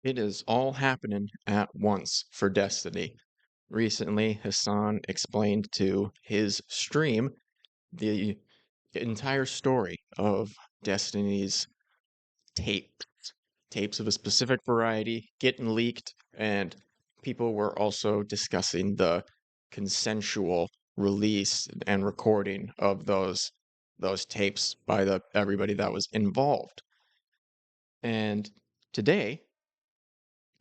It is all happening at once for Destiny. Recently, Hassan explained to his stream the entire story of Destiny's tapes, tapes of a specific variety getting leaked, and people were also discussing the consensual release and recording of those tapes by the everybody that was involved. And today,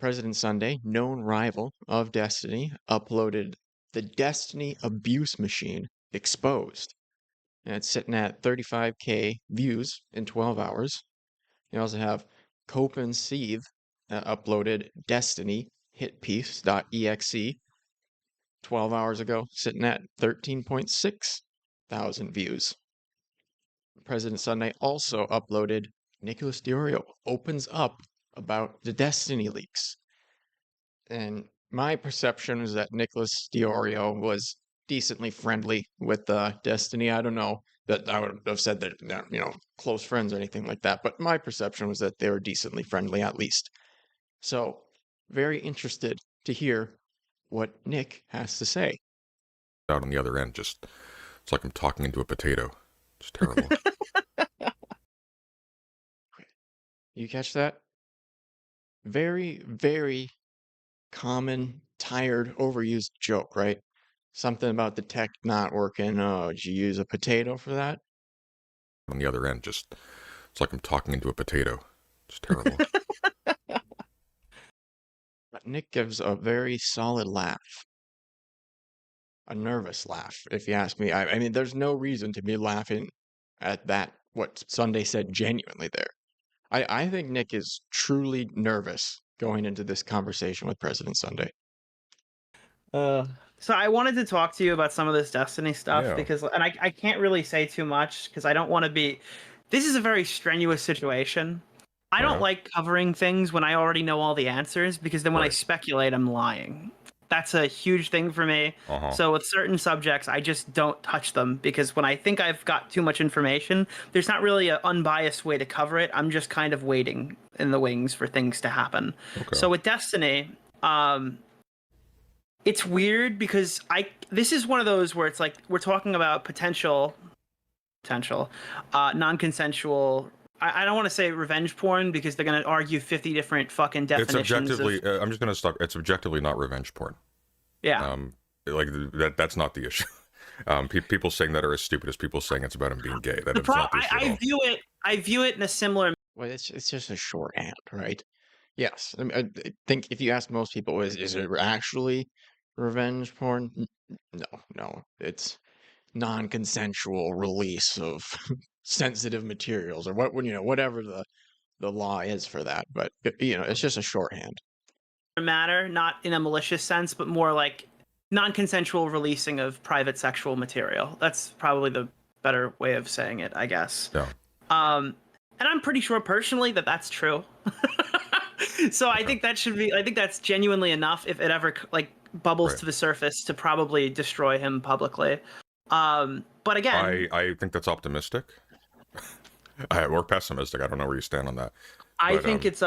President Sunday, known rival of Destiny, uploaded the Destiny abuse machine exposed. And it's sitting at 35K views in 12 hours. You also have Cope and Seethe that uploaded Destiny hitpiece.exe 12 hours ago, sitting at 13.6 thousand views. President Sunday also uploaded Nicholas DeOrio opens up about the Destiny leaks. And my perception is that Nicholas DeOrio was decently friendly with Destiny. I don't know that I would have said that they're, close friends or anything like that, but my perception was that they were decently friendly at least. So, very interested to hear what Nick has to say. Out on the other end, just it's like I'm talking into a potato. It's terrible. You catch that? Very, very common, tired, overused joke, right? Something about the tech not working. Oh, did you use a potato for that? On the other end, just it's like I'm talking into a potato. It's terrible. But Nick gives a very solid laugh. A nervous laugh, if you ask me. I mean, there's no reason to be laughing at that, what Sunday said genuinely there. I think Nick is truly nervous going into this conversation with President Sunday. So I wanted to talk to you about some of this Destiny stuff Yeah. because, and I can't really say too much because I don't want to be. This is a very strenuous situation. I don't like covering things when I already know all the answers because then when I speculate, I'm lying. That's a huge thing for me. So with certain subjects, I just don't touch them because when I think I've got too much information, there's not really an unbiased way to cover it. I'm just kind of waiting in the wings for things to happen. Okay. So with Destiny, it's weird because this is one of those where it's like we're talking about potential non-consensual. I don't want to say revenge porn because they're going to argue 50 different fucking definitions. It's objectively. I'm just going to stop. It's objectively not revenge porn. Yeah. Like that's not the issue. People saying that are as stupid as people saying it's about him being gay. That is not the issue at all. I view it in a similar. Well, it's just a shorthand, right? Yes. I mean, I think if you ask most people, is it actually revenge porn? No. It's non-consensual release of sensitive materials or whatever the law is for that. But it's just a shorthand. Matter, not in a malicious sense, but more like non-consensual releasing of private sexual material. That's probably the better way of saying it, I guess. Yeah. And I'm pretty sure personally that that's true. So I think that should be. I think that's genuinely enough if it ever like bubbles to the surface to probably destroy him publicly. But again, I think that's optimistic. Or pessimistic. I don't know where you stand on that. I think it's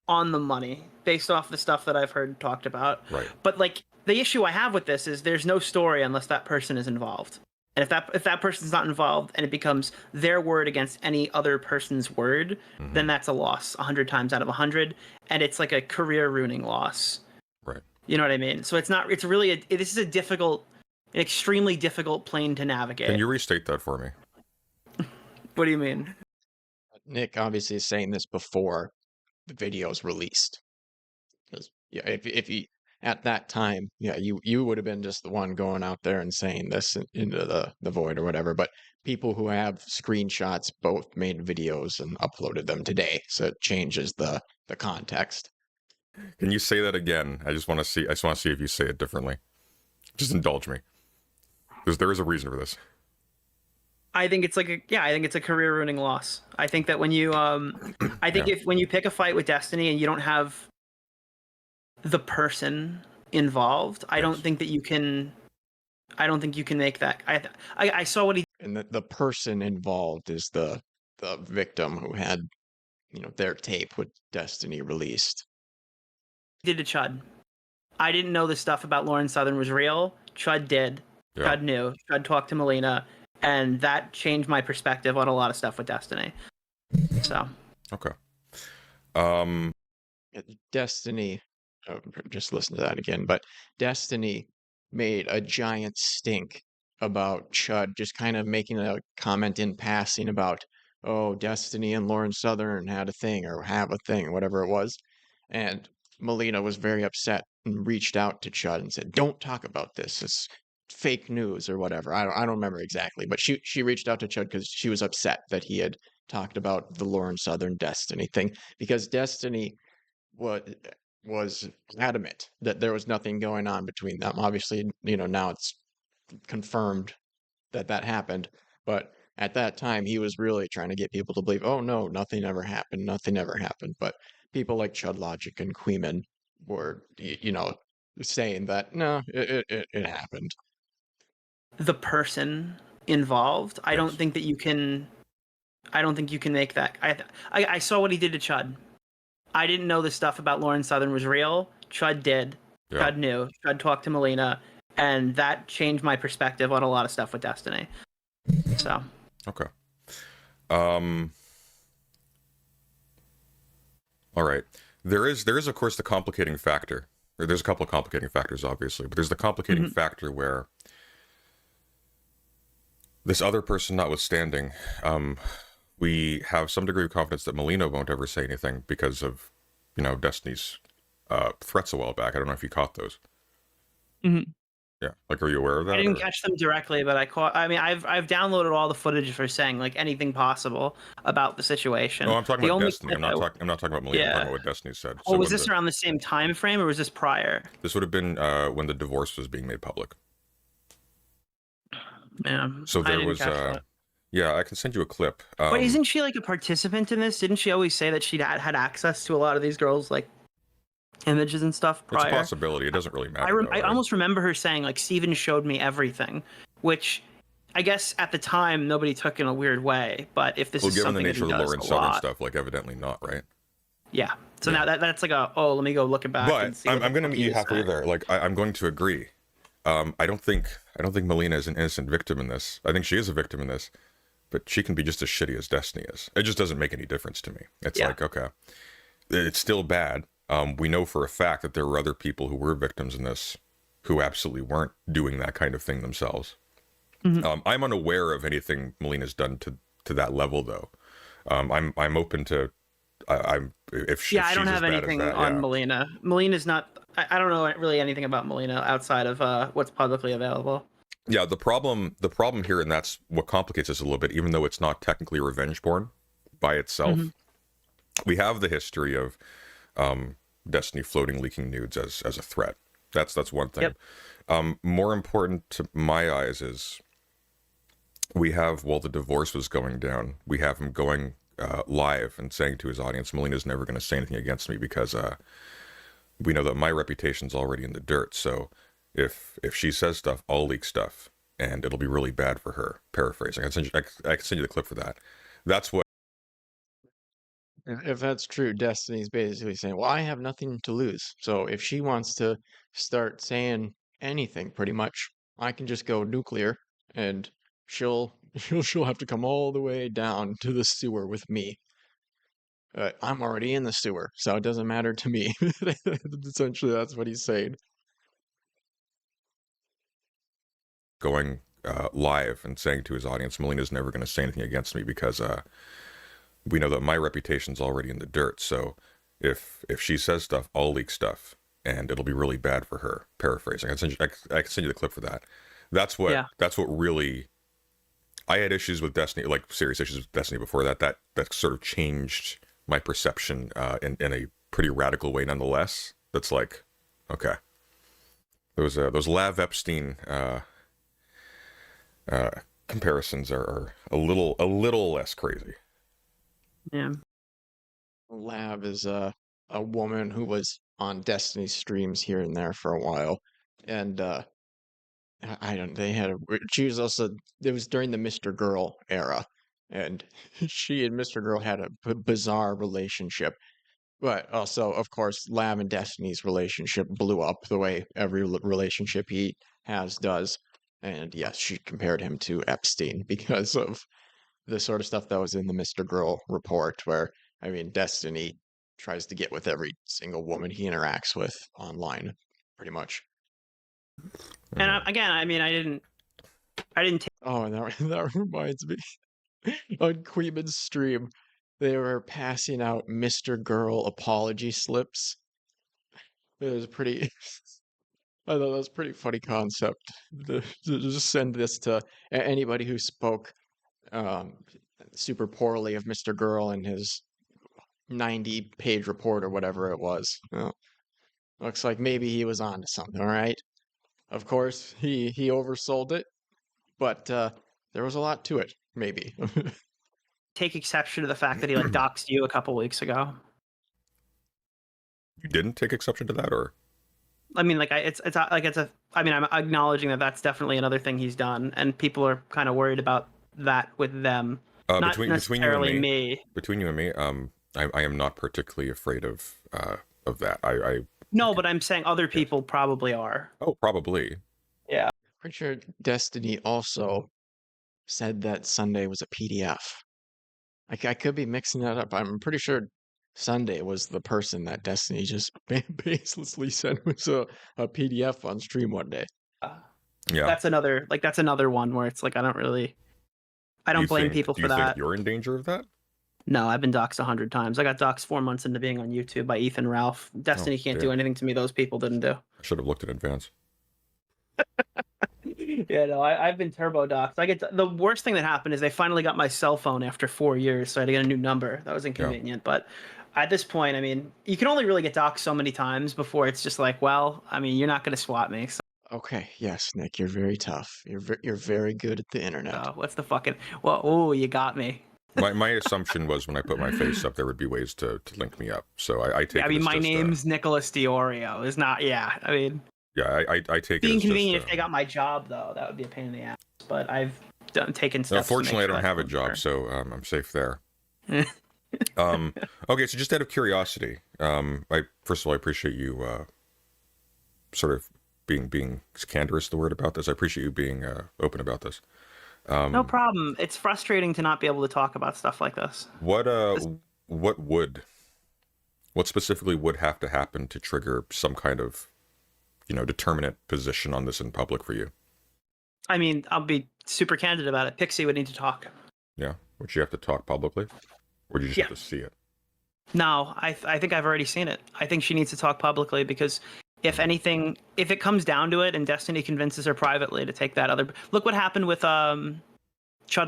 on the money based off the stuff that I've heard talked about. Right. But like the issue I have with this is there's no story unless that person is involved. And if that person's not involved and it becomes their word against any other person's word, then that's a loss 100 times out of 100, and it's like a career ruining loss. Right. You know what I mean? So it's not. It's really. This is an extremely difficult plane to navigate. Can you restate that for me? What do you mean? Nick obviously is saying this before the video is released. Because if you at that time, you would have been just the one going out there and saying this into the void or whatever. But people who have screenshots both made videos and uploaded them today, so it changes the context. Can you say that again? I just want to see if you say it differently. Just indulge me, because there is a reason for this. I think it's a career ruining loss. I think that when you when you pick a fight with Destiny and you don't have the person involved, I don't think you can make that. I saw what he. And the person involved is the victim who had their tape with Destiny released. Did to Chud. I didn't know this stuff about Lauren Southern was real. Chud did. Yeah. Chud knew. Chud talked to Melina, and that changed my perspective on a lot of stuff with Destiny. So. Okay. Destiny, just listen to that again, but Destiny made a giant stink about Chud just kind of making a comment in passing about, oh, Destiny and Lauren Southern had a thing or have a thing, whatever it was. And Melina was very upset and reached out to Chud and said, don't talk about this. It's fake news or whatever. I don't remember exactly, but she reached out to Chud because she was upset that he had talked about the Lauren Southern Destiny thing, because Destiny was adamant that there was nothing going on between them. Obviously, now it's confirmed that happened, but at that time he was really trying to get people to believe, oh no, nothing ever happened, nothing ever happened. But people like Chud Logic and Queeman were, saying that no, it happened. The person involved, I don't think that you can. I don't think you can make that. I saw what he did to Chud. I didn't know this stuff about Lauren Southern was real. Chud did. Yeah. Chud knew. Chud talked to Melina, and that changed my perspective on a lot of stuff with Destiny. So. Okay. All right. There is of course the complicating factor. There's a couple of complicating factors, obviously, but there's the complicating factor where this other person notwithstanding, we have some degree of confidence that Melina won't ever say anything because of, Destiny's threats a while back. I don't know if you caught those. Mm-hmm. Yeah, like, are you aware of that? I didn't catch them directly, but I've downloaded all the footage for saying like anything possible about the situation. No, I'm talking about Destiny. I'm not talking about Melina. Yeah. I'm talking about what Destiny said. Oh, was this around the same time frame, or was this prior? This would have been when the divorce was being made public. Yeah. So there was. Yeah, I can send you a clip. But isn't she like a participant in this? Didn't she always say that she had access to a lot of these girls' like images and stuff prior? It's a possibility. It doesn't really matter. I almost remember her saying like Steven showed me everything, which I guess at the time nobody took in a weird way. But if this is given something the nature of the Lauren a Southern lot, stuff, like evidently not, right? Yeah. So now that's like let me go look it back. But and see I'm going to meet you halfway there. Like I'm going to agree. I don't think Melina is an innocent victim in this. I think she is a victim in this, but she can be just as shitty as Destiny is. It just doesn't make any difference to me. It's like, okay, it's still bad. We know for a fact that there were other people who were victims in this who absolutely weren't doing that kind of thing themselves. Mm-hmm. I'm unaware of anything Melina's done to that level, though. I'm open to. If she's I don't have anything on Melina. Melina's not. I don't know really anything about Melina outside of what's publicly available. Yeah, the problem here, and that's what complicates this a little bit, even though it's not technically revenge porn by itself. Mm-hmm. We have the history of Destiny floating leaking nudes as a threat. That's one thing. Yep. More important to my eyes is we have, while the divorce was going down, we have him going live and saying to his audience, Melina's never going to say anything against me because we know that my reputation's already in the dirt. So if she says stuff, I'll leak stuff, and it'll be really bad for her. Paraphrasing. I can send you the clip for that. That's what. If that's true, Destiny's basically saying, well, I have nothing to lose. So if she wants to start saying anything, pretty much, I can just go nuclear, and she'll have to come all the way down to the sewer with me. I'm already in the sewer, so it doesn't matter to me. Essentially, that's what he's saying. Going live and saying to his audience, Melina's never going to say anything against me because we know that my reputation's already in the dirt. So if she says stuff, I'll leak stuff, and it'll be really bad for her. Paraphrasing. I can send you the clip for that. That's what really. I had issues with Destiny, like serious issues with Destiny before that. That sort of changed my perception in a pretty radical way, nonetheless. That's like, okay, those Lav Epstein comparisons are a little less crazy. Yeah. Lav is a woman who was on Destiny streams here and there for a while, and she was also, it was during the Mr. Girl era, and she and Mr. Girl had a bizarre relationship. But also, of course, Lab and Destiny's relationship blew up the way every relationship he has does. And yes, she compared him to Epstein because of the sort of stuff that was in the Mr. Girl report, where, I mean, Destiny tries to get with every single woman he interacts with online, pretty much. And again, I mean, I didn't take Oh, and that, that reminds me, on Queeman's stream, they were passing out Mr. Girl apology slips. It was pretty, I thought that was a pretty funny concept. To just send this to anybody who spoke um, super poorly of Mr. Girl in his 90-page report or whatever it was. Well, looks like maybe he was onto something, all right? Of course, he oversold it, but there was a lot to it, maybe. take exception to the fact that he like doxed you a couple weeks ago. You didn't take exception to that, or? I mean, like it's like it's a. I mean, I'm acknowledging that that's definitely another thing he's done, and people are kind of worried about that with them. Not necessarily me. Between you and me, I am not particularly afraid of that. No, but I'm saying other people probably are. Oh, probably. Yeah. Pretty sure Destiny also said that Sunday was a PDF. I could be mixing that up. I'm pretty sure Sunday was the person that Destiny just baselessly said was a PDF on stream one day. Yeah. That's another one where it's like I don't blame people for that. Do you think you're in danger of that? No, I've been doxxed 100 times. I got doxxed 4 months into being on YouTube by Ethan Ralph. Destiny can't do anything to me those people didn't do. I should have looked in advance. Yeah, no, I've been turbo doxxed. The worst thing that happened is they finally got my cell phone after 4 years, so I had to get a new number. That was inconvenient, but at this point, I mean, you can only really get doxxed so many times before it's just like, well, I mean, you're not going to swat me. So. Okay, yes, Nick, you're very tough. You're very good at the internet. What's the fucking? Well, oh, you got me. My assumption was when I put my face up, there would be ways to link me up. So I take. I mean, my name's Nicholas DeOrio. Is not. Yeah, I mean. Yeah, I take it. Being convenient just, if they got my job, though, that would be a pain in the ass. But I've taken steps. No, fortunately, I don't have a job, so I'm safe there. Okay, so just out of curiosity, first of all, I appreciate you sort of being candor is the word about this. I appreciate you being open about this. No problem. It's frustrating to not be able to talk about stuff like this. What specifically would have to happen to trigger some kind of, determinate position on this in public for you? I mean, I'll be super candid about it. Pixie would need to talk. Yeah, would you have to talk publicly, or do you just have to see it? No, I think I've already seen it. I think she needs to talk publicly because if anything, if it comes down to it and Destiny convinces her privately to take that other... Look what happened with Chud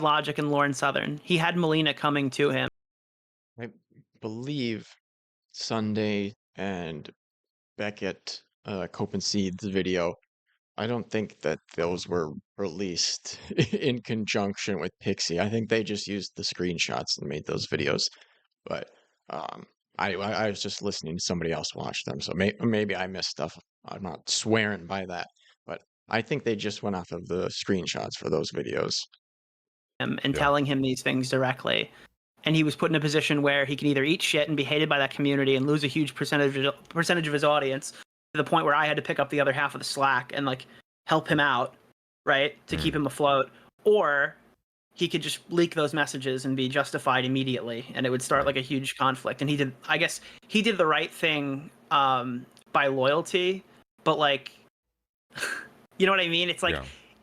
Logic and Lauren Southern. He had Melina coming to him. I believe Sunday and Beckett Copenseed's video, I don't think that those were released in conjunction with Pixie. I think they just used the screenshots and made those videos. But I was just listening to somebody else watch them, so maybe I missed stuff. I'm not swearing by that, but I think they just went off of the screenshots for those videos. And telling him these things directly. And he was put in a position where he can either eat shit and be hated by that community and lose a huge percentage of his audience, to the point where I had to pick up the other half of the slack and like help him out, right, to keep him afloat, or he could just leak those messages and be justified immediately, and it would start like a huge conflict. And he did the right thing by loyalty, but like, you know what I mean? It's like,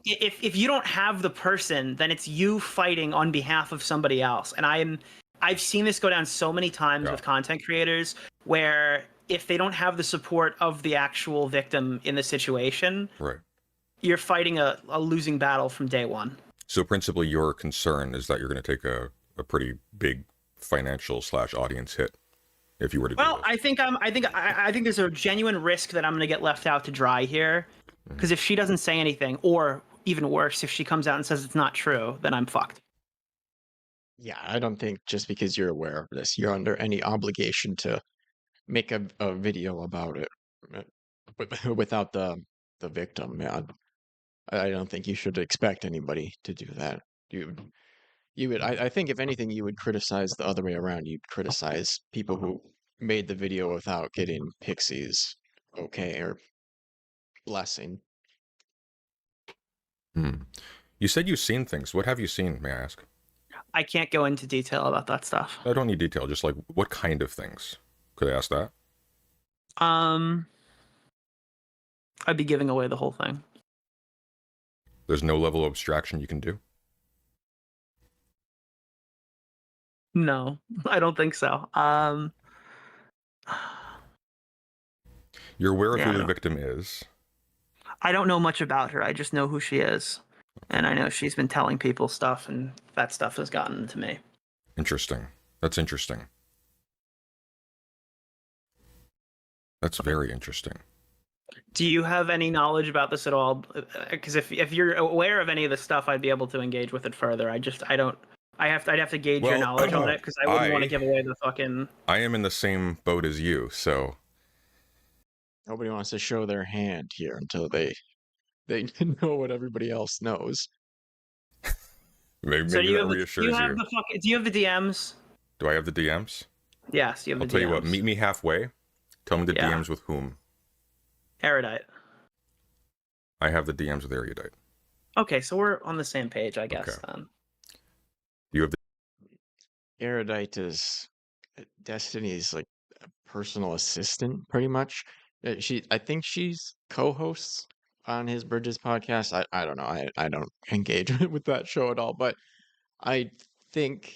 if you don't have the person, then it's you fighting on behalf of somebody else. And I've seen this go down so many times with content creators where if they don't have the support of the actual victim in the situation, you're fighting a losing battle from day one. So principally, your concern is that you're going to take a pretty big financial / audience hit if you were to do this. I think there's a genuine risk that I'm going to get left out to dry here, because if she doesn't say anything, or even worse, if she comes out and says it's not true, then I'm fucked. Yeah, I don't think just because you're aware of this, you're under any obligation to make a video about it without the victim. I don't think you should expect anybody to do that. You would, I think if anything, you would criticize the other way around. You'd criticize people who made the video without getting Pixie's okay or blessing. Hmm. You said you've seen things. What have you seen, may I ask? I can't go into detail about that stuff. I don't need detail, just like what kind of things? Could I ask that? I'd be giving away the whole thing. There's no level of abstraction you can do? No, I don't think so. You're aware of Yeah, who the victim is. I don't know much about her. I just know who she is. And I know she's been telling people stuff, and that stuff has gotten to me. Interesting. That's interesting. That's very interesting. Do you have any knowledge about this at all? Because if you're aware of any of the stuff, I'd be able to engage with it further. I don't. I'd have to gauge your knowledge on it, because I wouldn't want to give away the fucking. I am in the same boat as you, so Nobody wants to show their hand here until they know what everybody else knows. maybe So that reassures you. Do you have the DMs? Do I have the DMs? Yes, you have I'll the tell DMs. you what, meet me halfway. Tell me the Yeah. DMs with whom. Erudite. I have the DMs with Erudite. Okay, so we're on the same page, I guess, Okay. then. You have the Erudite is Destiny's like personal assistant, pretty much. I think she's co-hosts on his Bridges podcast. I don't know. I don't engage with that show at all, but I think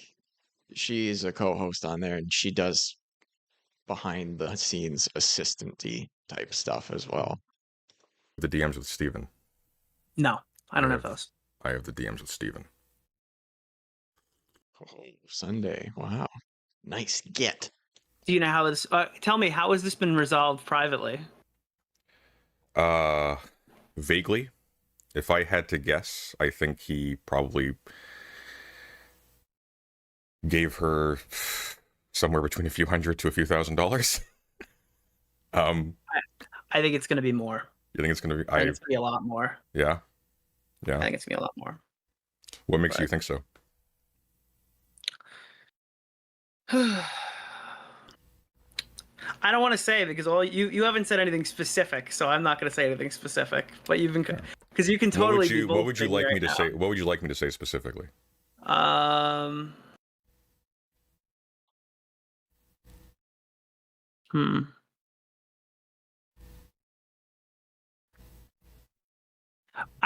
she's a co-host on there, and she does behind the scenes assistant-y type stuff as well. DMs with Steven. No, I don't have those. I have the DMs with Steven. Oh, Sunday. Wow. Nice get. Do you know how this? Tell me, how has this been resolved privately? Vaguely. If I had to guess, I think he probably gave her somewhere between a few $100 to a few $1,000. I think it's going to be more. You think it's going to be? I think it's going to be a lot more. Yeah. I think it's going to be a lot more. What makes you think so? I don't want to say, because you haven't said anything specific, so I'm not going to say anything specific. But you've been, because you can totally. What would you like me to say? What would you like me to say specifically? I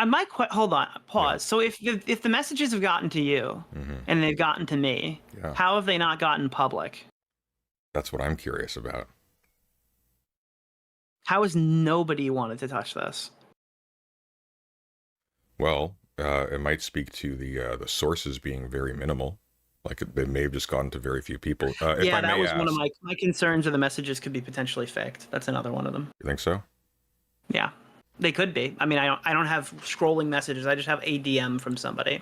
might hold on, pause. So if the messages have gotten to you and they've gotten to me, how have they not gotten public? That's what I'm curious about. How has nobody wanted to touch this? Well, it might speak to the sources being very minimal. Like they may have just gone to very few people. Yeah, that was one of my concerns. Of the messages could be potentially faked. That's another one of them. You think so? Yeah, they could be. I mean, I don't have scrolling messages. I just have a DM from somebody.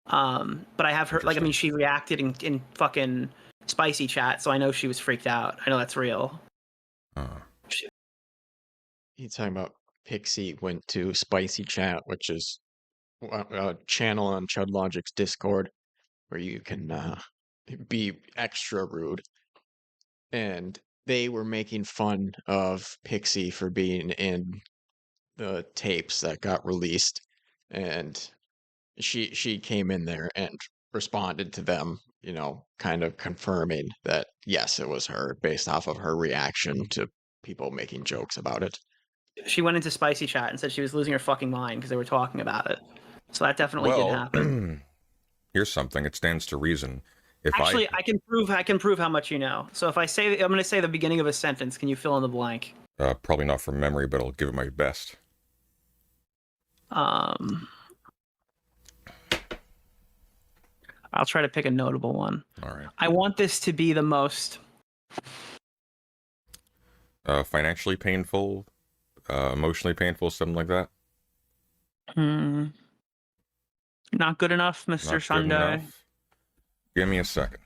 But I have her. Like, I mean, she reacted in fucking spicy chat, so I know she was freaked out. I know that's real. You talking about Pixie went to Spicy Chat, which is a channel on Chud Logic's Discord where you can be extra rude. And they were making fun of Pixie for being in the tapes that got released. And she came in there and responded to them, you know, kind of confirming that, yes, it was her based off of her reaction to people making jokes about it. She went into spicy chat and said she was losing her fucking mind because they were talking about it. So that definitely did happen. Here's something. It stands to reason. Actually, I can prove how much you know. So if I'm going to say the beginning of a sentence, can you fill in the blank? Probably not from memory, but I'll give it my best. I'll try to pick a notable one. All right. I want this to be the most financially painful, emotionally painful, something like that. Not good enough, Mr. Sunday. Give me a second.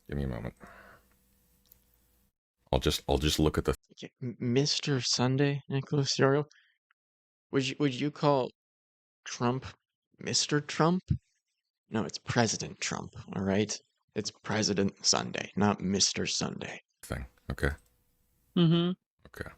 Give me a moment. I'll just look at the Mr. Sunday, Nicholas DeOrio. Would you call Trump Mr. Trump? No, it's President Trump, all right? It's President Sunday, not Mr. Sunday. Thing. Okay. Mm-hmm. Okay.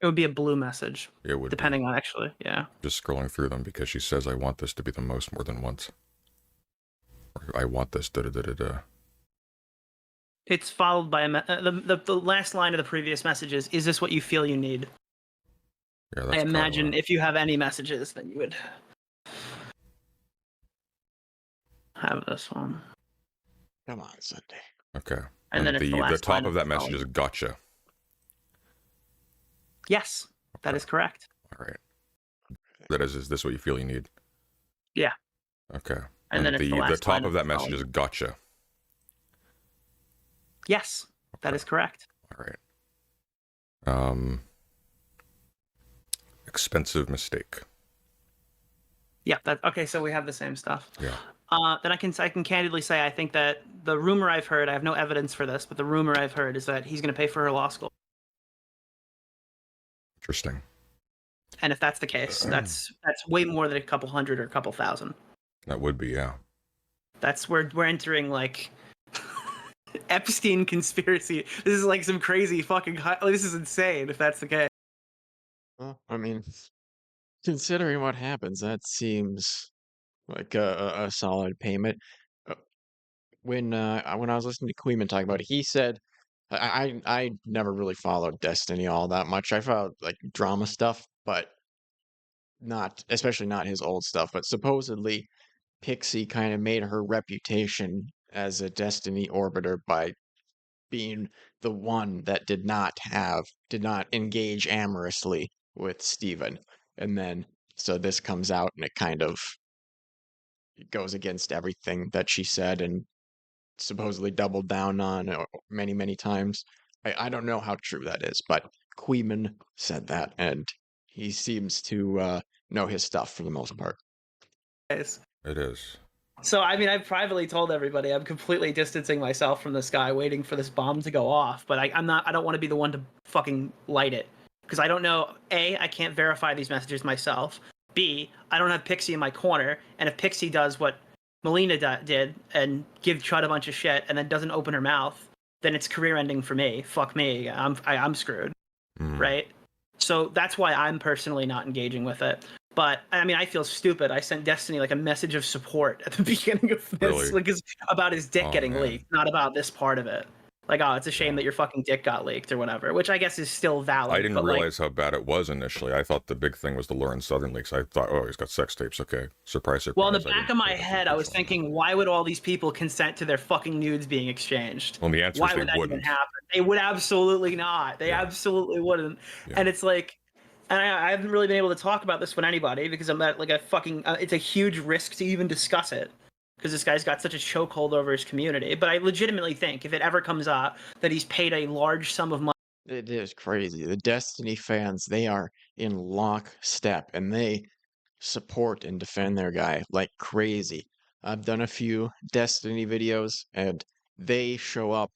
It would be a blue message, It would depending on actually, yeah. Just scrolling through them because she says, I want this to be the most more than once. Or, I want this, da-da-da-da-da. It's followed by the last line of the previous messages. Is this what you feel you need? Yeah, I that's imagine Carla. if you have any messages, then you would have this one. Come on, Sunday. Okay. And then it's the last top line of that the message is following. gotcha. Yes, that is correct. All right. That is this what you feel you need? Yeah. Okay. And then it's the last top line of that the message is following. gotcha. Yes, that is correct. All right. Expensive mistake. Yeah. That okay. So we have the same stuff. Yeah. Then I can candidly say I think that the rumor I've heard, I have no evidence for this, but the rumor I've heard is that he's going to pay for her law school. Interesting. And if that's the case, that's way more than a couple hundred or a couple thousand. That would be, yeah. That's where we're entering like Epstein conspiracy. This is like some crazy fucking. This is insane. If that's the case. Well, I mean, considering what happens, that seems like a solid payment. Uh, when I was listening to Queeman talk about it, he said, I never really followed Destiny all that much. I followed like drama stuff, but not especially not his old stuff. But supposedly, Pixie kind of made her reputation as a Destiny orbiter by being the one that did not engage amorously with Steven. And then so this comes out and it kind of goes against everything that she said and supposedly doubled down on many, many times. I don't know how true that is, but Queeman said that, and he seems to know his stuff for the most part. It is. So I mean, I've privately told everybody I'm completely distancing myself from this guy, waiting for this bomb to go off. But I'm not. I don't want to be the one to fucking light it because I don't know. A, I can't verify these messages myself. B, I don't have Pixie in my corner, and if Pixie does what Melina did and give Chud a bunch of shit and then doesn't open her mouth, then it's career ending for me. Fuck me. I'm screwed. Right? So that's why I'm personally not engaging with it. But I mean, I feel stupid. I sent Destiny like a message of support at the beginning of this, Really? like it's about his dick getting man. leaked, not about this part of it. Like, oh, it's a shame that your fucking dick got leaked or whatever, which I guess is still valid. I didn't but realize how bad it was initially. I thought the big thing was the Lauren Southern leaks. I thought, oh, he's got sex tapes. Okay, surprise, surprise. Well, in the back of my head, I was thinking, why would all these people consent to their fucking nudes being exchanged? Well, the answer why is they would that wouldn't. even happen? They would absolutely not. They absolutely wouldn't. Yeah. And it's like, and I haven't really been able to talk about this with anybody because I'm at like a fucking. It's a huge risk to even discuss it because this guy's got such a chokehold over his community. But I legitimately think if it ever comes out that he's paid a large sum of money. It is crazy. The Destiny fans, they are in lockstep and they support and defend their guy like crazy. I've done a few Destiny videos and they show up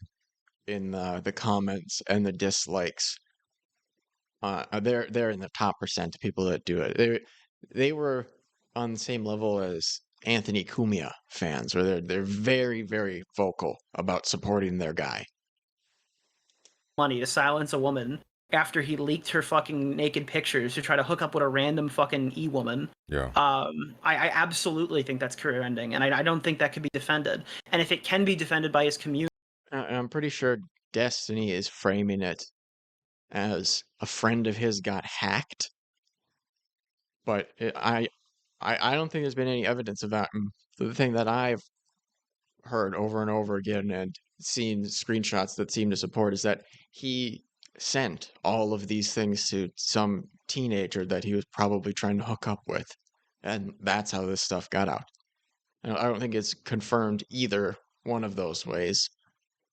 in the comments and the dislikes. They're in the top percent of people that do it. They were on the same level as Anthony Cumia fans, where they're very, very vocal about supporting their guy. Money to silence a woman after he leaked her fucking naked pictures to try to hook up with a random fucking e-woman. Yeah. I absolutely think that's career ending, and I don't think that could be defended. And if it can be defended by his community, I'm pretty sure Destiny is framing it as a friend of his got hacked, but I don't think there's been any evidence of that. And the thing that I've heard over and over again and seen screenshots that seem to support is that he sent all of these things to some teenager that he was probably trying to hook up with, and that's how this stuff got out. I don't think it's confirmed either one of those ways,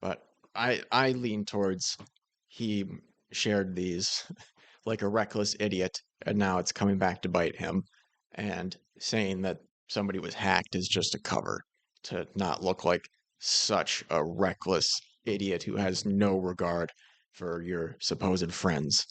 but I lean towards he shared these like a reckless idiot, and now it's coming back to bite him. And saying that somebody was hacked is just a cover to not look like such a reckless idiot who has no regard for your supposed friends.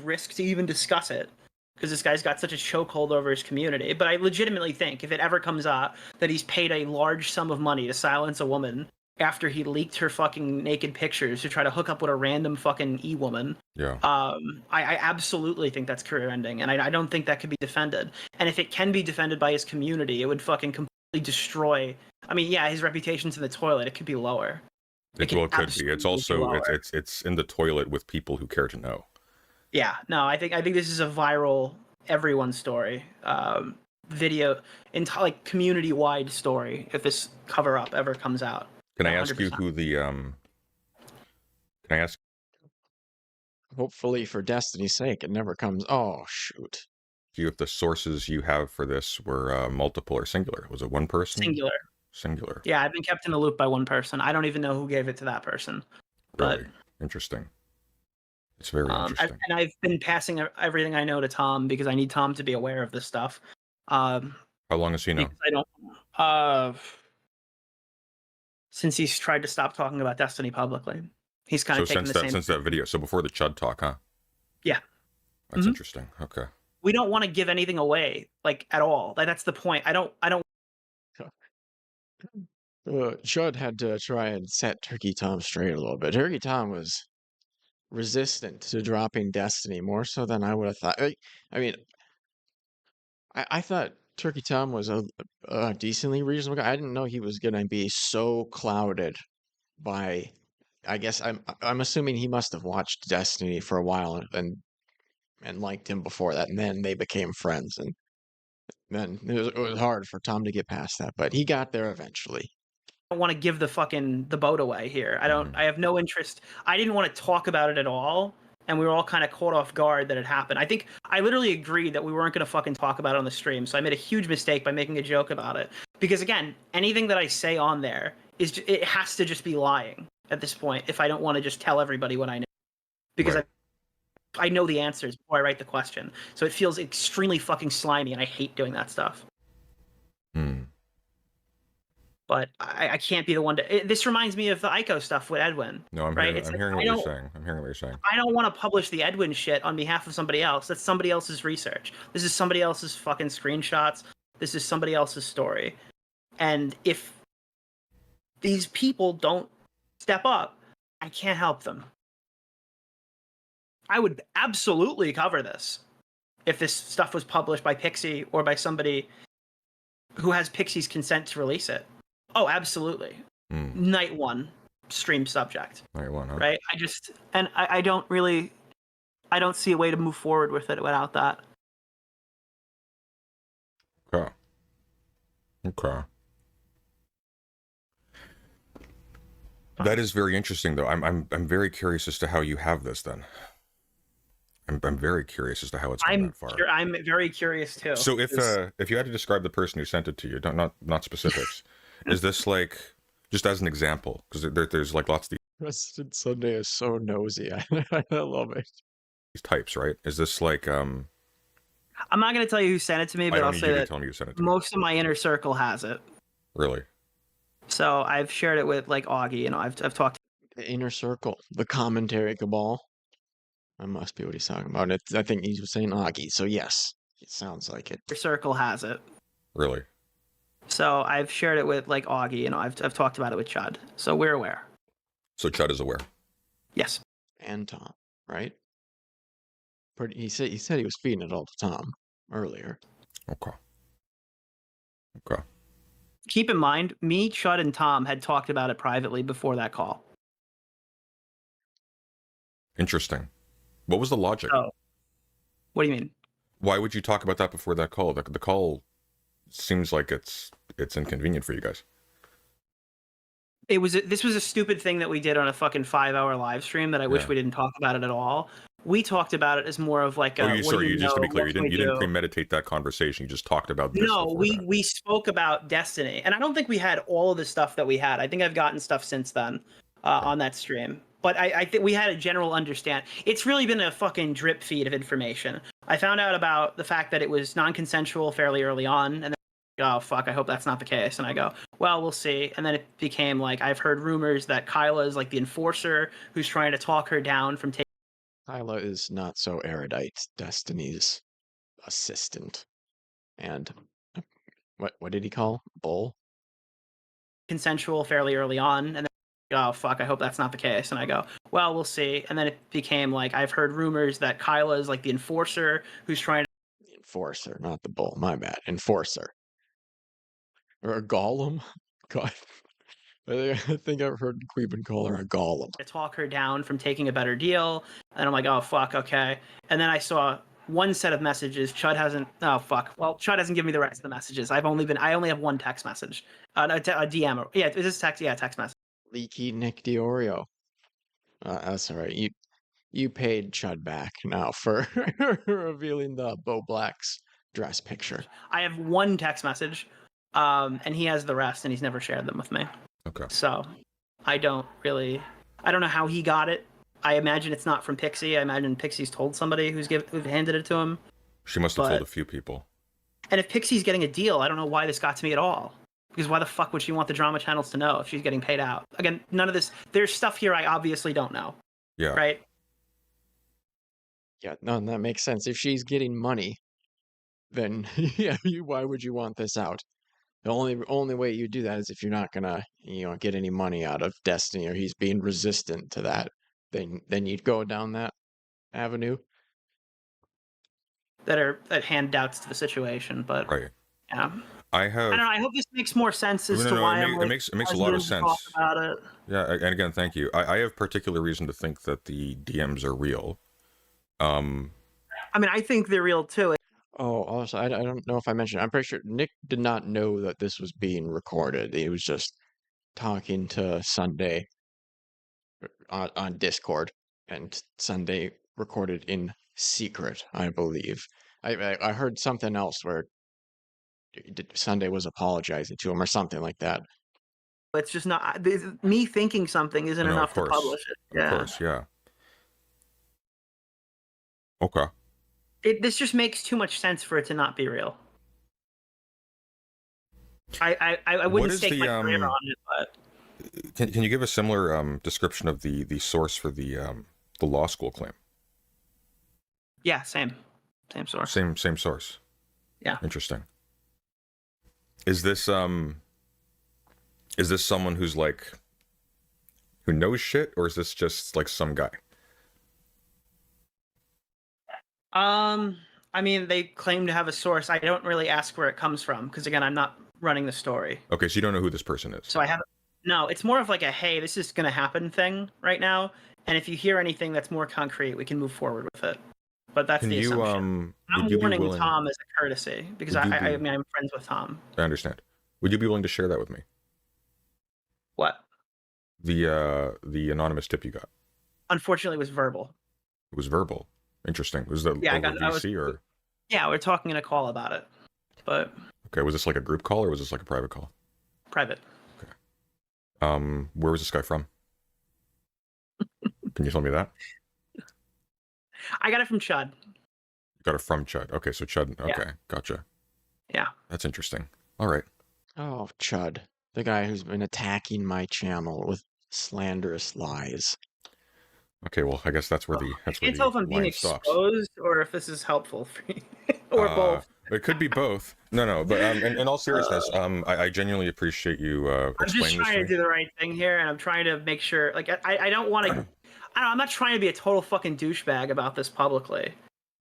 Risk to even discuss it because this guy's got such a chokehold over his community. But I legitimately think if it ever comes out that he's paid a large sum of money to silence a woman after he leaked her fucking naked pictures to try to hook up with a random fucking e-woman, Yeah. I absolutely think that's career ending, and I don't think that could be defended. And if it can be defended by his community, it would fucking completely destroy. I mean, yeah, his reputation's in the toilet. It could be lower. It could be. It's also it's in the toilet with people who care to know. Yeah, no, I think this is a viral everyone's story, video, like community-wide story. If this cover-up ever comes out, can I ask 100%. You who the Can I ask? Hopefully, for Destiny's sake, it never comes. Oh shoot! You, if the sources you have for this were multiple or singular, was it one person? Singular. Singular. Yeah, I've been kept in a loop by one person. I don't even know who gave it to that person. But really interesting. It's very interesting. And I've been passing everything I know to Tom because I need Tom to be aware of this stuff. How long has he known? I don't. Since he's tried to stop talking about Destiny publicly, he's kind of taken since that video. So before the Chud talk, huh? Yeah. That's interesting. Okay. We don't want to give anything away, like at all. Like that's the point. I don't. Chud had to try and set Turkey Tom straight a little bit. Turkey Tom was resistant to dropping Destiny more so than I would have thought. I mean, I thought Turkey Tom was a decently reasonable guy. I didn't know he was gonna be so clouded by. I guess I'm assuming he must have watched Destiny for a while and liked him before that, and then they became friends, and then it was hard for Tom to get past that, but he got there eventually. I don't want to give the boat away here. I have no interest. I didn't want to talk about it at all, and we were all kind of caught off guard that it happened. I think I literally agreed that we weren't going to fucking talk about it on the stream, so I made a huge mistake by making a joke about it. Because again, anything that I say on there it has to just be lying at this point if I don't want to just tell everybody what I know. Because right. I know the answers before I write the question. So it feels extremely fucking slimy, and I hate doing that stuff. But I can't be the one to. This reminds me of the ICO stuff with Edwin. No, I'm hearing what you're saying. I'm hearing what you're saying. I don't want to publish the Edwin shit on behalf of somebody else. That's somebody else's research. This is somebody else's fucking screenshots. This is somebody else's story. And if these people don't step up, I can't help them. I would absolutely cover this if this stuff was published by Pixie or by somebody who has Pixie's consent to release it. Oh, absolutely. Night one stream subject. Night one, huh? Right? I don't see a way to move forward with it without that. Okay. That is very interesting, though. I'm very curious as to how you have this. Then, I'm very curious as to how it's gone that far. I'm very curious too. So if you had to describe the person who sent it to you, not specifics, is this like just as an example? Because there's like lots of these. President Sunday is so nosy. I love it. These types, right? Is this like I'm not going to tell you who sent it to me, but I'll say that tell me who sent it to most of my inner circle has it. Really? So I've shared it with like Augie, I've talked. The inner circle, the commentary cabal. That must be what he's talking about. I think he was saying Augie, so yes, it sounds like it. Your circle has it. Really? So I've shared it with like Augie, I've talked about it with Chud, so we're aware. So Chud is aware. Yes. And Tom, right? He said he was feeding it all to Tom earlier. Okay. Keep in mind, me, Chud, and Tom had talked about it privately before that call. Interesting. What was the logic? Oh. What do you mean? Why would you talk about that before that call? The call seems like it's inconvenient for you guys. This was a stupid thing that we did on a fucking 5-hour live stream that I wish we didn't talk about it at all. We talked about it as more of like a. Just to be clear, you didn't premeditate that conversation. You just talked about this. No, we spoke about Destiny, and I don't think we had all of the stuff that we had. I think I've gotten stuff since then on that stream. but I think we had a general understand. It's really been a fucking drip feed of information. I found out about the fact that it was non-consensual fairly early on, and then, oh fuck, I hope that's not the case. And I go, well, we'll see. And then it became like I've heard rumors that Kyla is like the enforcer who's trying to talk her down from taking. Kyla is not so erudite, Destiny's assistant. And what did he call? Bull? Consensual fairly early on, and then, oh fuck, I hope that's not the case. And I go, well, we'll see. And then it became like I've heard rumors that Kyla is like the enforcer who's trying to. The enforcer, not the bull. My bad. Enforcer. Or a golem? God. I think I've heard Queben call her a golem. To talk her down from taking a better deal. And I'm like, oh fuck, okay. And then I saw one set of messages. Chud hasn't. Oh fuck. Well, Chud hasn't given me the rest of the messages. I only have one text message. A DM. Yeah, is this text? Yeah, text message. Leaky Nick DeOrio. That's all right. You paid Chud back now for revealing the Bo Black's dress picture. I have one text message, and he has the rest, and he's never shared them with me. Okay. So I don't know how he got it. I imagine it's not from Pixie. I imagine Pixie's told somebody who's handed it to him. She must have told a few people. And if Pixie's getting a deal, I don't know why this got to me at all. Because why the fuck would she want the drama channels to know if she's getting paid out? Again, none of this. There's stuff here I obviously don't know. Yeah. Right? Yeah, no, that makes sense. If she's getting money, then yeah, why would you want this out? The only way you do that is if you're not gonna, get any money out of Destiny, or he's being resistant to that. Then you'd go down that avenue. That handouts to the situation, but Right. Yeah. I don't know. I hope this makes more sense as to why it makes a lot of sense. About it. Yeah, and again, thank you. I have particular reason to think that the DMs are real. I mean, I think they're real too. Oh, also, I don't know if I mentioned. I'm pretty sure Nick did not know that this was being recorded. He was just talking to Sunday on Discord, and Sunday recorded in secret, I believe. I heard something else where Sunday was apologizing to him or something like that. It's just not me thinking something isn't enough to publish it. Yeah. Of course, yeah. Okay. This just makes too much sense for it to not be real. I wouldn't stake my career on it, but can you give a similar description of the source for the law school claim? Yeah, same source. Same source. Yeah. Interesting. Is this someone who's like who knows shit, or is this just like some guy? I mean, they claim to have a source. I don't really ask where it comes from because, again, I'm not running the story. Okay, so you don't know who this person is. So I haven't. No, it's more of like a hey, this is gonna happen thing right now, and if you hear anything that's more concrete, we can move forward with it. But that's the assumption. I'm warning Tom as a courtesy because I mean I'm friends with Tom. I understand. Would you be willing to share that with me? What? The anonymous tip you got. Unfortunately, it was verbal. It was verbal. Interesting. Was that over VC or? Yeah, we're talking in a call about it, but. Okay, was this like a group call or was this like a private call? Private. Okay. Where was this guy from? Can you tell me that? I got it from Chud. You got it from Chud. Okay, so Chud. Okay, yeah. Gotcha. Yeah. That's interesting. All right. Oh, Chud, the guy who's been attacking my channel with slanderous lies. Okay, well, I guess that's where the I can't tell if I'm being exposed or if this is helpful for you, or both. It could be both. No, but in all seriousness, I genuinely appreciate you explaining this. I'm just trying to do the right thing here, and I'm trying to make sure. Like, I don't want to. I'm not trying to be a total fucking douchebag about this publicly.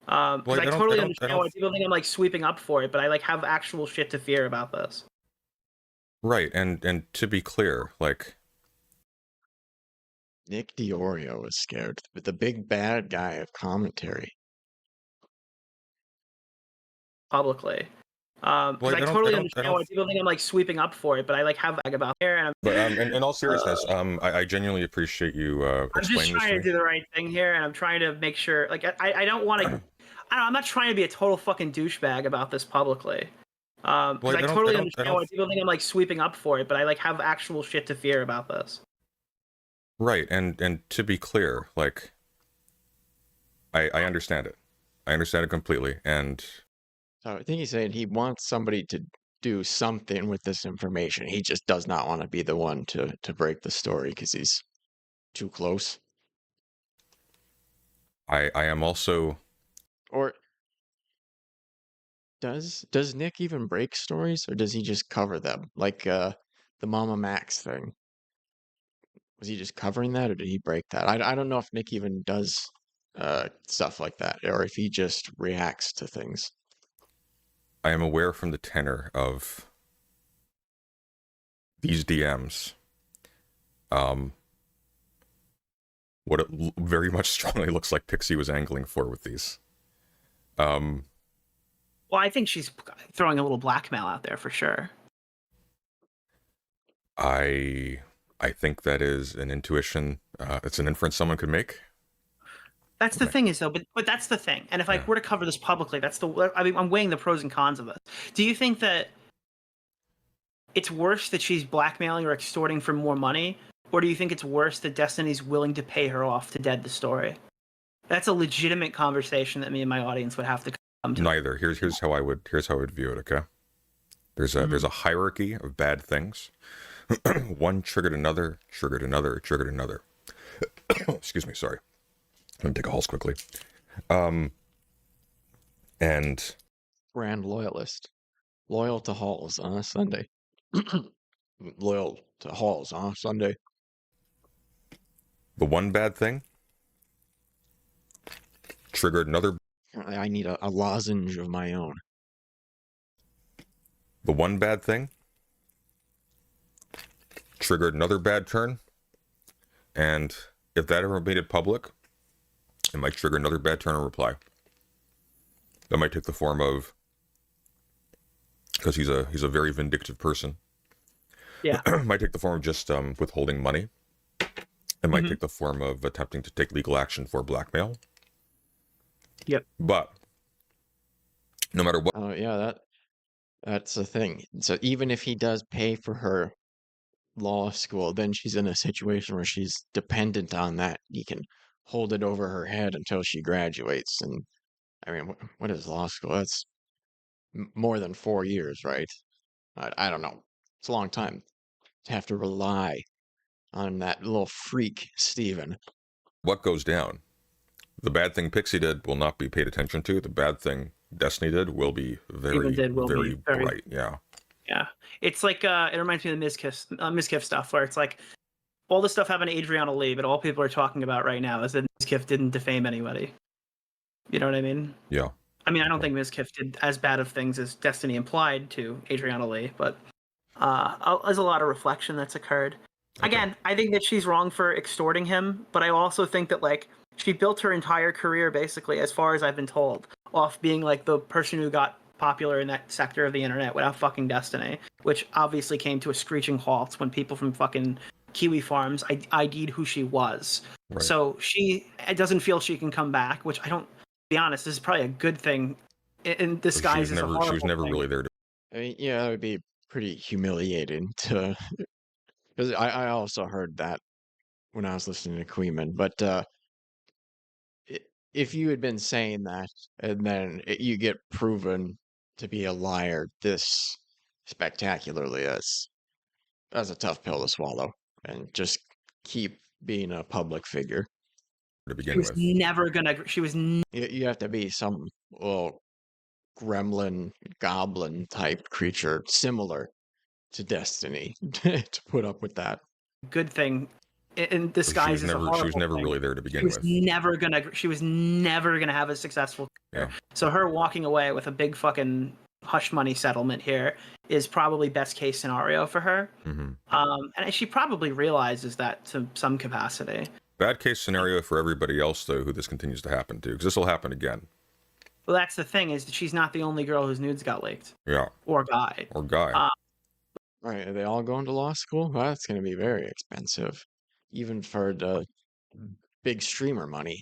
Because I totally understand why people think I'm like sweeping up for it, but I like have actual shit to fear about this. Right, and to be clear, like. Nick DeOrio is scared. The big bad guy of commentary. Publicly. Because I totally understand why people think I'm like sweeping up for it, but I like have about here. And but in all seriousness, I genuinely appreciate you explaining this. I'm just trying to do the right thing here, and I'm trying to make sure. Like, I don't want to. I'm not trying to be a total fucking douchebag about this publicly. Because I totally understand why people think I'm like sweeping up for it, but I like have actual shit to fear about this. Right, and to be clear, like, I understand it. I understand it completely, and So I think he's saying he wants somebody to do something with this information. He just does not want to be the one to break the story because he's too close. I am also Or does Nick even break stories, or does he just cover them? Like the Mama Max thing. Was he just covering that, or did he break that? I don't know if Nick even does stuff like that, or if he just reacts to things. I am aware from the tenor of these DMs, what it very much strongly looks like Pixie was angling for with these. Well, I think she's throwing a little blackmail out there for sure. I think that is an intuition. It's an inference someone could make. That's the thing is though, but that's the thing. And if I were to cover this publicly, I mean, I'm weighing the pros and cons of this. Do you think that it's worse that she's blackmailing or extorting for more money, or do you think it's worse that Destiny's willing to pay her off to dead the story? That's a legitimate conversation that me and my audience would have to come to. Neither. Here's how I would view it. Okay. There's a hierarchy of bad things. One triggered another, triggered another, triggered another. Excuse me. Sorry. I'm gonna take a Halls quickly. And Brand loyalist, loyal to Halls on a Sunday. Loyal to Halls on a Sunday. the one bad thing triggered another. I need a lozenge of my own. The one bad thing triggered another bad turn, and if that ever made it public, it might trigger another bad turn or reply. That might take the form of, because he's a very vindictive person. Yeah. Might take the form of just withholding money. It might take the form of attempting to take legal action for blackmail. Yep. But no matter what, Oh yeah, that's the thing. So even if he does pay for her law school, then she's in a situation where she's dependent on that. He can hold it over her head until she graduates. And I mean, what is law school? That's more than 4 years, right? I don't know. It's a long time to have to rely on that little freak, Steven. what goes down, the bad thing Pixie did will not be paid attention to. The bad thing Destiny did will be very bright. Yeah. Yeah. It's like it reminds me of the Mizkif stuff, where it's like all this stuff happened to Adriana Lee, but all people are talking about right now is that Mizkif didn't defame anybody. You know what I mean? Yeah. I mean, I don't think Mizkif did as bad of things as Destiny implied to Adriana Lee, but there's a lot of reflection that's occurred. Okay. Again, I think that she's wrong for extorting him, but I also think that like she built her entire career basically, as far as I've been told, off being like the person who got popular in that sector of the internet without fucking Destiny, which obviously came to a screeching halt when people from fucking Kiwi Farms ID'd who she was. Right. So it doesn't feel she can come back, which I don't. To be honest, this is probably a good thing in disguise as a horrible She was never thing. really there to. I mean, yeah, that would be pretty humiliating to. Because I also heard that when I was listening to Queeman, but if you had been saying that and then you get proven to be a liar this spectacularly, that's a tough pill to swallow, and just keep being a public figure. begin She was with. never gonna. She was. You have to be some little gremlin, goblin type creature similar to Destiny to put up with that. Good thing in disguise as a horrible She was never thing. really there to begin She was with. She was never gonna have a successful career. Yeah. So her walking away with a big fucking hush money settlement here is probably best case scenario for her. And she probably realizes that to some capacity. Bad case scenario for everybody else, though, who this continues to happen to, because this will happen again. Well, that's the thing, is that she's not the only girl whose nudes got leaked. Yeah. Or guy. Right, are they all going to law school? Well, that's going to be very expensive, even for the big streamer money.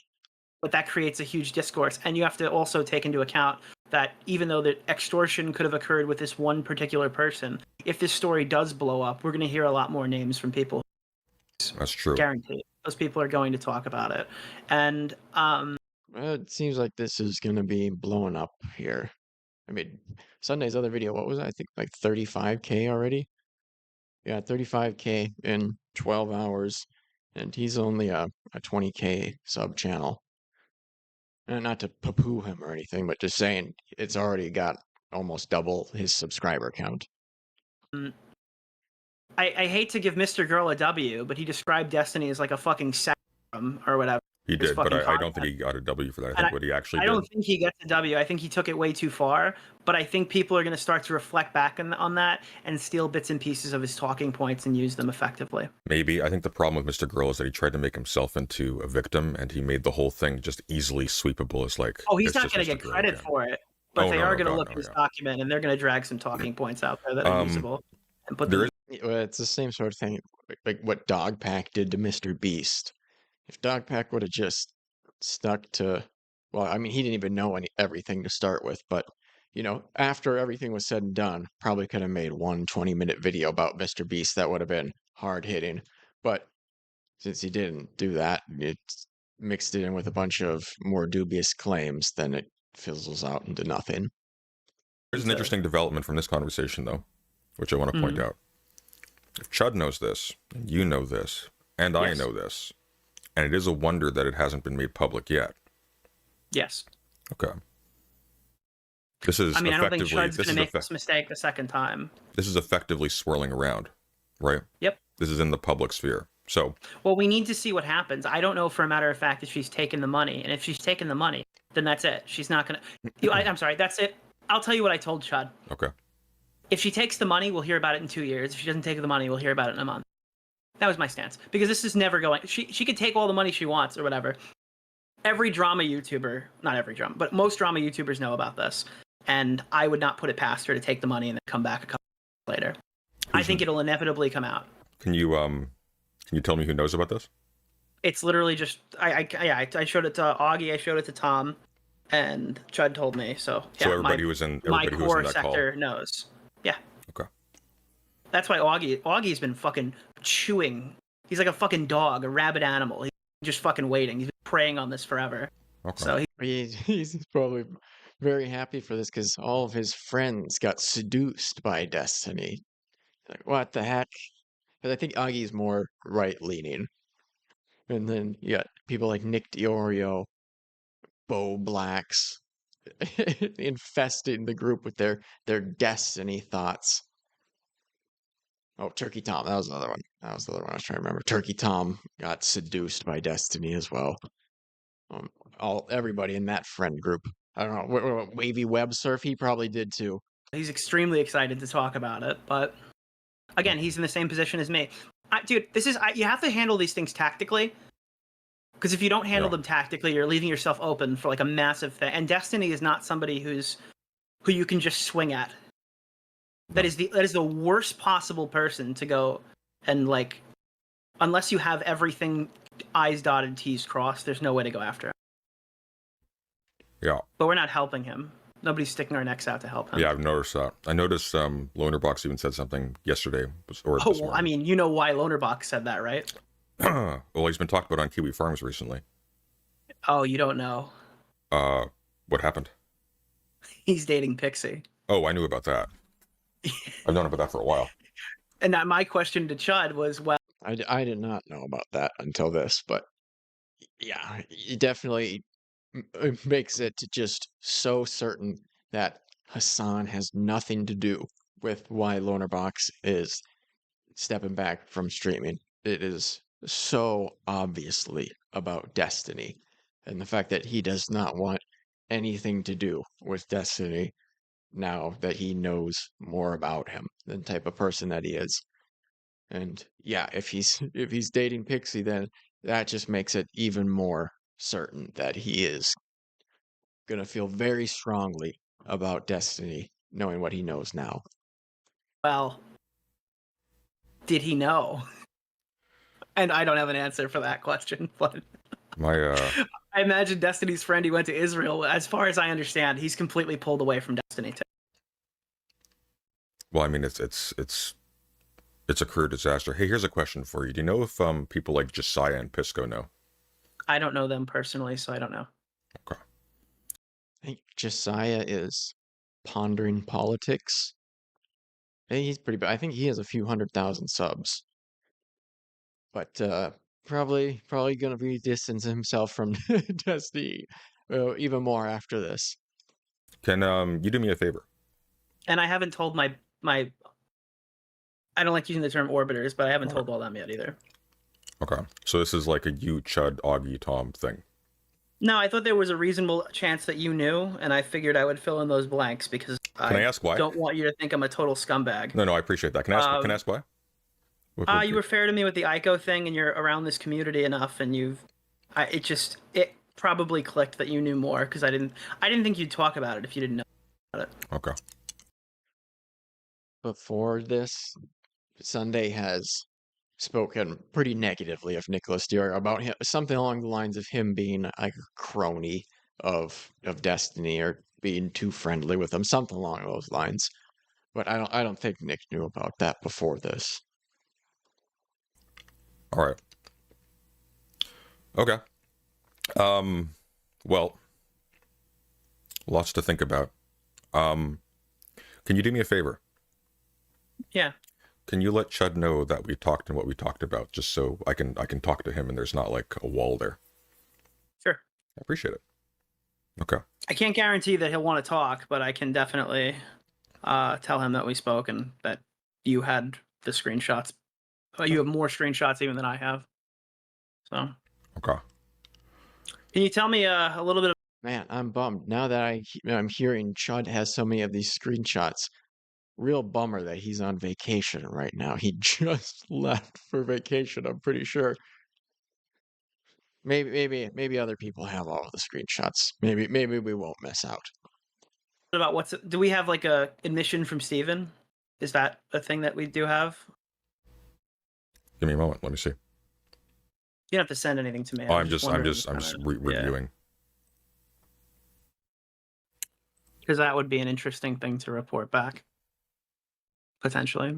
But that creates a huge discourse, and you have to also take into account that even though the extortion could have occurred with this one particular person, if this story does blow up, we're going to hear a lot more names from people. That's true. Guaranteed. Those people are going to talk about it. And It seems like this is going to be blowing up here. I mean, Sunday's other video, what was it? I think like 35K already. Yeah, 35K in 12 hours, and he's only a 20K sub channel. And not to poo-poo him or anything, but just saying it's already got almost double his subscriber count. I hate to give Mr. Girl a W, but he described Destiny as like a fucking serum or whatever. He did, but I don't think he got a W for that. I think what he actually did. I don't think he gets a W. I think he took it way too far. But I think people are going to start to reflect back on that and steal bits and pieces of his talking points and use them effectively. Maybe. I think the problem with Mr. Girl is that he tried to make himself into a victim, and he made the whole thing just easily sweepable as like. Oh, he's not going to get credit for it. But they are going to look at his document, and they're going to drag some talking points out there that are usable. And put them. It's the same sort of thing, like what Dogpack did to Mr. Beast. If Dogpack would have just stuck to, well, I mean, he didn't even know everything to start with, but, you know, after everything was said and done, probably could have made one 20-minute video about Mr. Beast that would have been hard-hitting. But since he didn't do that, it mixed it in with a bunch of more dubious claims, then it fizzles out into nothing. There's an interesting development from this conversation, though, which I want to point out. If Chud knows this, and you know this, and I know this, and it is a wonder that it hasn't been made public yet. Yes. Okay. This is I don't think Chud's going to make this mistake the second time. This is effectively swirling around, right? Yep. This is in the public sphere. So. Well, we need to see what happens. I don't know for a matter of fact if she's taken the money. And if she's taken the money, then that's it. She's not going to... I'm sorry, that's it. I'll tell you what I told Chud. Okay. If she takes the money, we'll hear about it in 2 years. If she doesn't take the money, we'll hear about it in a month. That was my stance. Because this is never going... She could take all the money she wants or whatever. Every drama YouTuber... Not every drama, but most drama YouTubers know about this. And I would not put it past her to take the money and then come back a couple later. I think it'll inevitably come out. Can you tell me who knows about this? It's literally just... I showed it to Augie, I showed it to Tom, and Chud told me. So, yeah, so everybody who was in my core that sector call knows. Yeah. Okay. That's why Augie's been fucking chewing. He's like a fucking dog, a rabid animal. He's just fucking waiting. He's been preying on this forever. Okay. So he's probably very happy for this because all of his friends got seduced by Destiny. Like, what the heck? Because I think Augie's more right-leaning. And then you got people like Nick DeOrio, Bo Blacks, infesting the group with their Destiny thoughts. Oh, Turkey Tom, that was another one. That was the other one I was trying to remember. Turkey Tom got seduced by Destiny as well. Everybody in that friend group. I don't know, Wavy Web Surf, he probably did too. he's extremely excited to talk about it, but again, he's in the same position as me. Dude, you have to handle these things tactically. Because if you don't handle them tactically, you're leaving yourself open for like a massive thing. And Destiny is not somebody who you can just swing at. That is the worst possible person to go and like, unless you have everything I's dotted, T's crossed, there's no way to go after him. Yeah. But we're not helping him. Nobody's sticking our necks out to help him. Yeah, I've noticed that. I noticed Lonerbox even said something yesterday. This morning. I mean, you know why Lonerbox said that, right? Well, he's been talked about on Kiwi Farms recently. Oh, you don't know. What happened? He's dating Pixie. Oh, I knew about that. I've known about that for a while. And my question to Chud was, well... I did not know about that until this, but yeah, it definitely makes it just so certain that Hassan has nothing to do with why Lonerbox is stepping back from streaming. It is so obviously about Destiny, and the fact that he does not want anything to do with Destiny now that he knows more about him, the type of person that he is. And yeah, if he's dating Pixie, then that just makes it even more certain that he is gonna feel very strongly about Destiny, knowing what he knows now. Well, did he know? And I don't have an answer for that question, but I imagine Destiny's friend, he went to Israel. As far as I understand, he's completely pulled away from Destiny too. Well, I mean, it's It's a career disaster. Hey, here's a question for you. Do you know if people like Josiah and Pisco know? I don't know them personally, so I don't know. Okay. I think Josiah is pondering politics. I think he's pretty bad. I think he has a few 100,000 subs, but probably gonna be distancing himself from Destiny even more after this. Can you do me a favor? And I haven't told my I don't like using the term orbiters, but I haven't told all them yet either. Okay. So this is like a you, Chud, Augie, Tom thing. No, I thought there was a reasonable chance that you knew, and I figured I would fill in those blanks because Can I ask why? don't want you to think I'm a total scumbag. No, I appreciate that. Can I ask why? You were fair to me with the ICO thing, and you're around this community enough, and it probably clicked that you knew more because I didn't think you'd talk about it if you didn't know about it. Okay. Before this, Sunday has spoken pretty negatively of Nicholas DeOrio about him, something along the lines of him being like a crony of Destiny or being too friendly with him, something along those lines. But I don't think Nick knew about that before this. All right. Okay. Well, lots to think about. Can you do me a favor? Yeah. Can you let Chud know that we talked and what we talked about, just so I can talk to him and there's not like a wall there? Sure. I appreciate it. Okay. I can't guarantee that he'll want to talk, but I can definitely tell him that we spoke and that you had the screenshots. You have more screenshots even than I have. So. Okay. Can you tell me a little bit? Man, I'm bummed now that I'm hearing Chud has so many of these screenshots. Real bummer that he's on vacation right now. He just left for vacation, I'm pretty sure. Maybe other people have all of the screenshots. Maybe we won't miss out. About do we have like a admission from Steven? Is that a thing that we do have? Give me a moment. Let me see. You don't have to send anything to me. Oh, I'm just reviewing. Because that would be an interesting thing to report back. Potentially.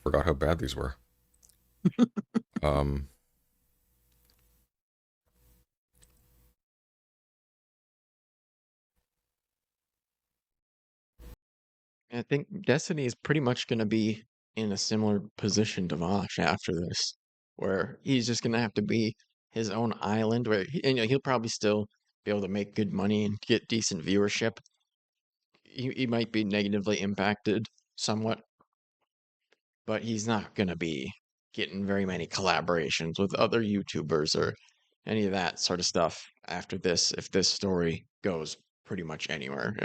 Forgot how bad these were. I think Destiny is pretty much going to be in a similar position to Vosh after this, where he's just going to have to be his own island, where he'll probably still be able to make good money and get decent viewership. He might be negatively impacted somewhat, but he's not going to be getting very many collaborations with other YouTubers or any of that sort of stuff after this, if this story goes pretty much anywhere.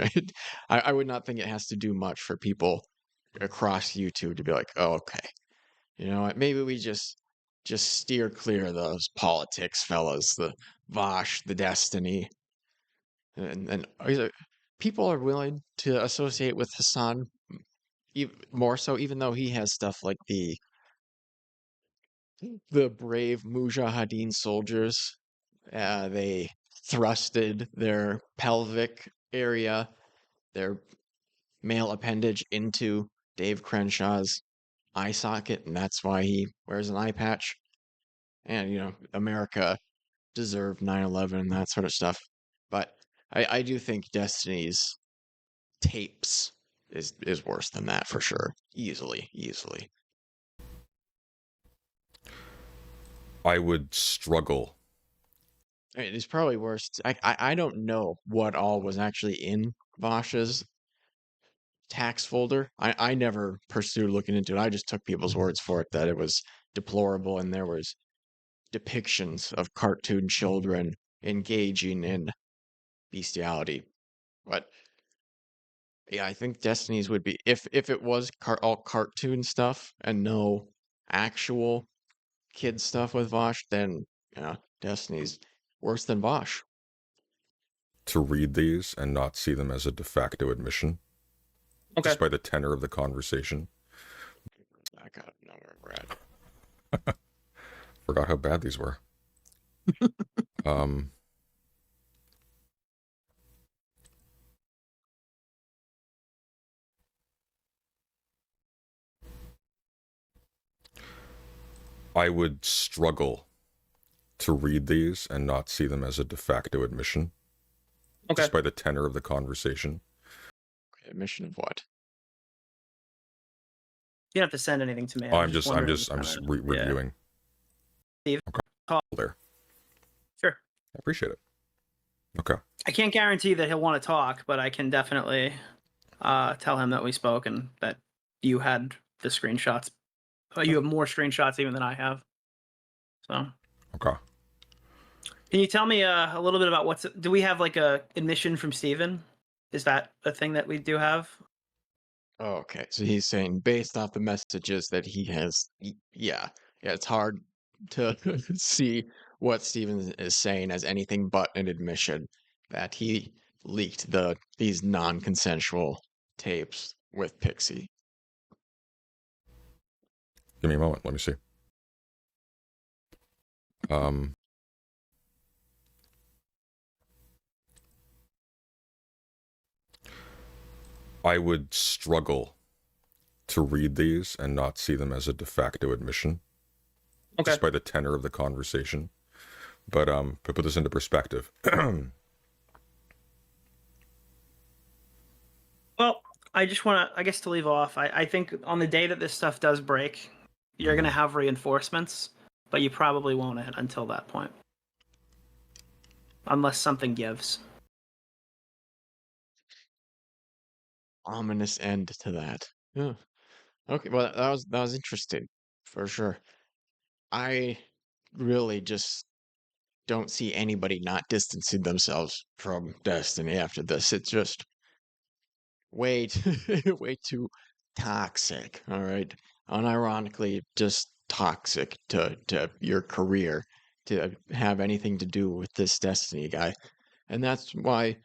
I would not think it has to do much for people across YouTube to be like, oh, okay, you know what, maybe we just steer clear of those politics, fellas, the Vosh, the Destiny, and people are willing to associate with Hassan more so, even though he has stuff like the brave Mujahideen soldiers. They thrusted their pelvic area, their male appendage, into Dave Crenshaw's eye socket, and that's why he wears an eye patch. And, America deserved 9/11 and that sort of stuff. But I do think Destiny's tapes is worse than that for sure. Easily. I would struggle. It's probably worse. I don't know what all was actually in Vosh's tax folder. I never pursued looking into it. I just took people's words for it that it was deplorable and there was depictions of cartoon children engaging in bestiality. But yeah, I think Destiny's would be, if it was all cartoon stuff and no actual kid stuff with Vosh, then yeah, Destiny's worse than Vosh. To read these and not see them as a de facto admission, just by the tenor of the conversation. I gotta know where we're at. Forgot how bad these were. I would struggle to read these and not see them as a de facto admission, Okay. just by the tenor of the conversation. Admission of what? You don't have to send anything to me. I'm just wondering reviewing. Steve, okay. call. There. Sure. I appreciate it. Okay. I can't guarantee that he'll want to talk, but I can definitely tell him that we spoke and that you had the screenshots. You have more screenshots even than I have. So. Okay. Can you tell me a little bit about do we have like a admission from Steven? Is that a thing that we do have? Okay, so he's saying based off the messages that he has, yeah, it's hard to see what Steven is saying as anything but an admission that he leaked these non-consensual tapes with Pixie. Give me a moment. Let me see. I would struggle to read these and not see them as a de facto admission, just by the tenor of the conversation. But to put this into perspective. Well, I just want to, I guess, to leave off, I think on the day that this stuff does break, you're going to have reinforcements, but you probably won't until that point. Unless something gives. Ominous end to that. Yeah. Okay, well that was interesting for sure. I really just don't see anybody not distancing themselves from Destiny after this. It's just way too, way too toxic. All right, unironically, just toxic to your career to have anything to do with this Destiny guy, and that's why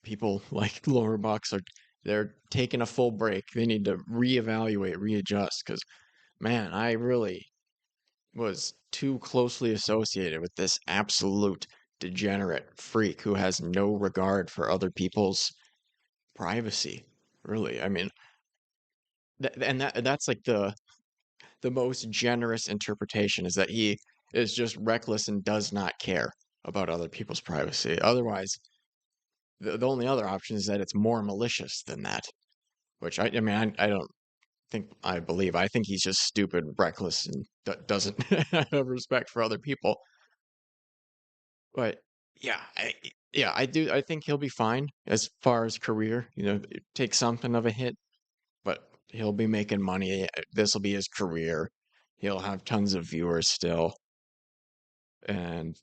people like Lowerbox they're taking a full break. They need to reevaluate, readjust, because man, I really was too closely associated with this absolute degenerate freak who has no regard for other people's privacy. Really, I mean, that's like the most generous interpretation is that he is just reckless and does not care about other people's privacy. Otherwise, the only other option is that it's more malicious than that, which I mean, I don't believe. I think he's just stupid, reckless, and doesn't have respect for other people. But yeah, I do. I think he'll be fine as far as career. Take something of a hit, but he'll be making money. This will be his career. He'll have tons of viewers still, and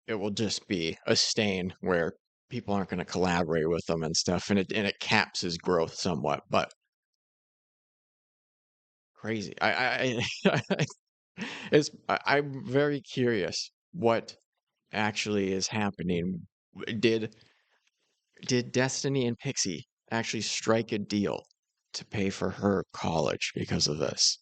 it will just be a stain where people aren't going to collaborate with him and stuff, and it caps his growth somewhat. But crazy. I'm very curious what actually is happening. Did Destiny and Pixie actually strike a deal to pay for her college because of this?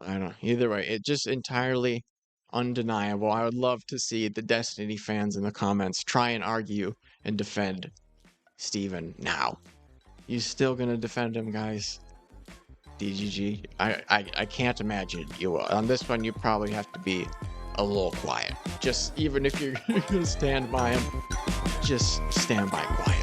I don't know. Either way, it just entirely undeniable. I would love to see the Destiny fans in the comments try and argue and defend Steven now. You still gonna defend him, guys? DGG? I can't imagine you will. On this one, you probably have to be a little quiet. Just even if you're gonna stand by him, just stand by quiet.